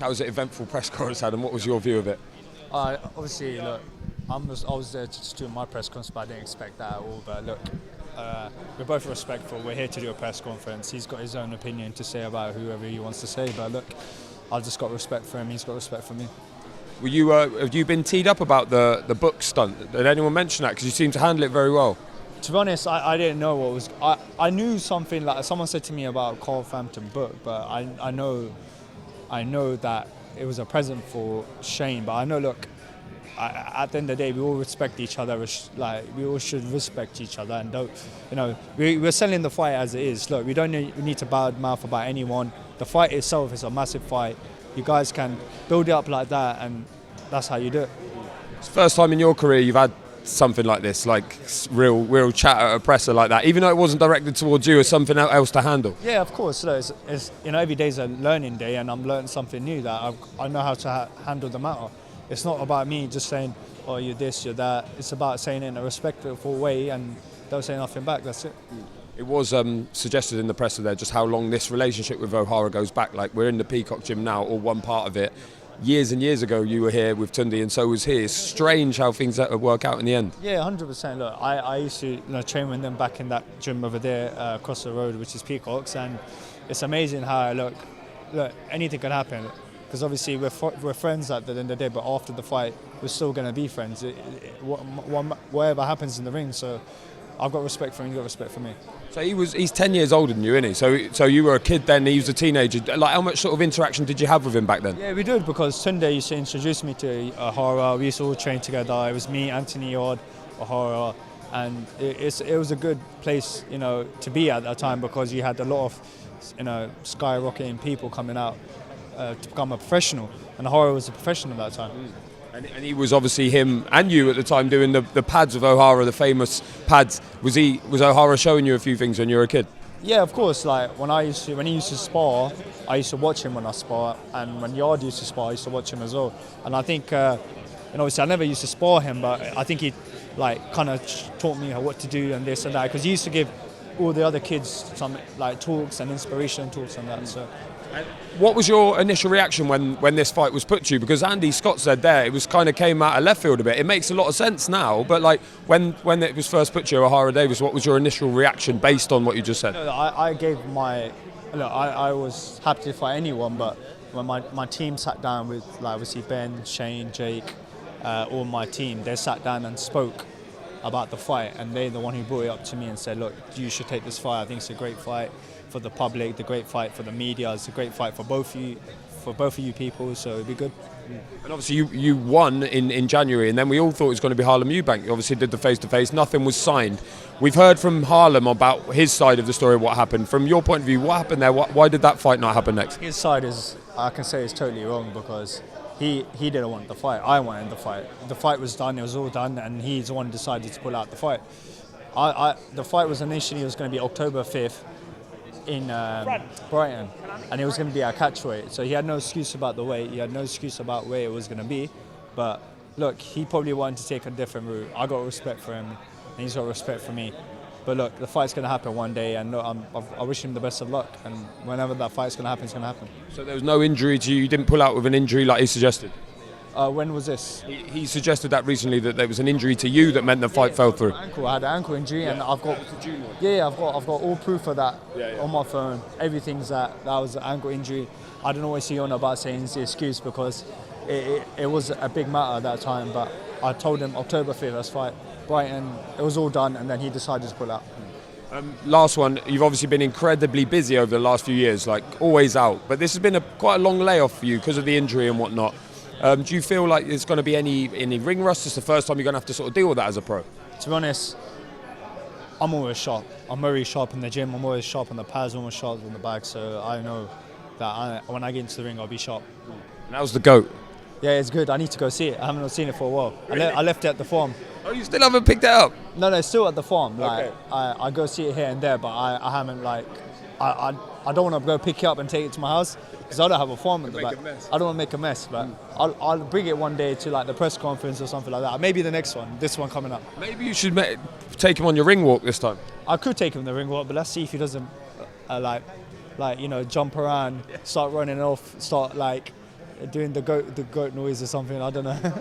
That was an eventful press conference, Adam. What was your view of it? Obviously, look, I was there to just do my press conference, but I didn't expect that at all. But look, we're both respectful. We're here to do a press conference. He's got his own opinion to say about whoever he wants to say. But look, I just got respect for him. He's got respect for me. Were you? Have you been teed up about the book stunt? Did anyone mention that? Because you seem to handle it very well. To be honest, I didn't know what was. I knew something, like someone said to me about Carl Frampton book, but I know that it was a present for Shane. But I know, look, at the end of the day, we all respect each other. Like, we all should respect each other, and don't, we're selling the fight as it is. Look, we don't need to bad mouth about anyone. The fight itself is a massive fight. You guys can build it up like that, and that's how you do it. It's the first time in your career you've had something like this, like real chat at a presser like that, even though it wasn't directed towards you, as something else to handle. Yeah, of course. Look, it's every day's a learning day, and I'm learning something new that I know how to handle the matter. It's not about me just saying, oh, you're this, you're that. It's about saying it in a respectful way and don't say nothing back. That's it. It was suggested in the presser there just how long this relationship with Ohara goes back. Like, we're in the Peacock Gym now, or one part of it. Years and years ago you were here with Tunde, and so was he. It's strange how things work out in the end. Yeah, 100%. Look, I used to train with them back in that gym over there across the road, which is Peacocks, and it's amazing how look, anything can happen. Because obviously we're friends at the end of the day, but after the fight we're still going to be friends. Whatever happens in the ring, so I've got respect for him, he's got respect for me. So he's 10 years older than you, isn't he? So you were a kid then, he was a teenager. Like, how much sort of interaction did you have with him back then? Yeah, we did, because Tunde used to introduce me to Ohara. We used to all train together. It was me, Anthony Yard, Ohara, and it was a good place, to be at that time, because you had a lot of, skyrocketing people coming out to become a professional, and Ohara was a professional at that time. And he was obviously, him and you at the time, doing the pads with Ohara, the famous pads. Was Ohara showing you a few things when you were a kid? Yeah, of course. Like when he used to spar, I used to watch him when I spar, and when Yard used to spar, I used to watch him as well. And I think, obviously I never used to spar him, but I think he kind of taught me what to do and this and that, because he used to give all the other kids some talks and inspiration talks and that. So. What was your initial reaction when this fight was put to you? Because Andy Scott said there, it was kind of came out of left field a bit. It makes a lot of sense now, but when it was first put to you, Ohara Davies, what was your initial reaction based on what you just said? I gave my, I was happy to fight anyone, but when my team sat down with obviously Ben, Shane, Jake, all my team, they sat down and spoke about the fight, and they're the one who brought it up to me and said, look, you should take this fight. I think it's a great fight for the public, the great fight for the media. It's a great fight for both of you people, so it'd be good. And obviously you won in January, and then we all thought it was going to be Harlem Eubank. You obviously did the face-to-face, nothing was signed. We've heard from Harlem about his side of the story, what happened. From your point of view, what happened there? Why did that fight not happen next? His side I can say is totally wrong, because he didn't want the fight. I wanted the fight. The fight was done, it was all done, and he's the one who decided to pull out the fight. The fight was going to be October 5th in Brighton, and it was going to be our catch weight. So he had no excuse about the weight, he had no excuse about where it was going to be. But look, he probably wanted to take a different route. I got respect for him, and he's got respect for me. But look, the fight's going to happen one day, and look, I wish him the best of luck. And whenever that fight's going to happen, it's going to happen. So there was no injury to you? You didn't pull out with an injury like he suggested? When was this? He suggested that recently, that there was an injury to you that meant the fight fell through. I had an ankle injury, and I've got I've got all proof of that on my phone. Everything's that was an ankle injury. I don't always see on about saying it's the excuse, because it was a big matter at that time. But I told him October 5th, let's fight. Brighton, it was all done, and then he decided to pull out. Last one, you've obviously been incredibly busy over the last few years, like always out. But this has been quite a long layoff for you because of the injury and whatnot. Do you feel like there's going to be any ring rust? It's the first time you're going to have to sort of deal with that as a pro? To be honest, I'm always sharp. I'm very sharp in the gym. I'm always sharp on the pads, always sharp on the bag. So I know that when I get into the ring, I'll be sharp. And how's the GOAT? Yeah, it's good. I need to go see it. I haven't seen it for a while. Really? I left it at the farm. Oh, you still haven't picked it up? No, it's still at the farm. Okay. I go see it here and there, but I haven't I don't want to go pick it up and take it to my house, because I don't have a farm at the back. I don't want to make a mess, but I'll bring it one day to the press conference or something like that. Maybe the next one, this one coming up. Maybe you should take him on your ring walk this time. I could take him on the ring walk, but let's see if he doesn't jump around, start running off, start doing the goat noise or something. I don't know.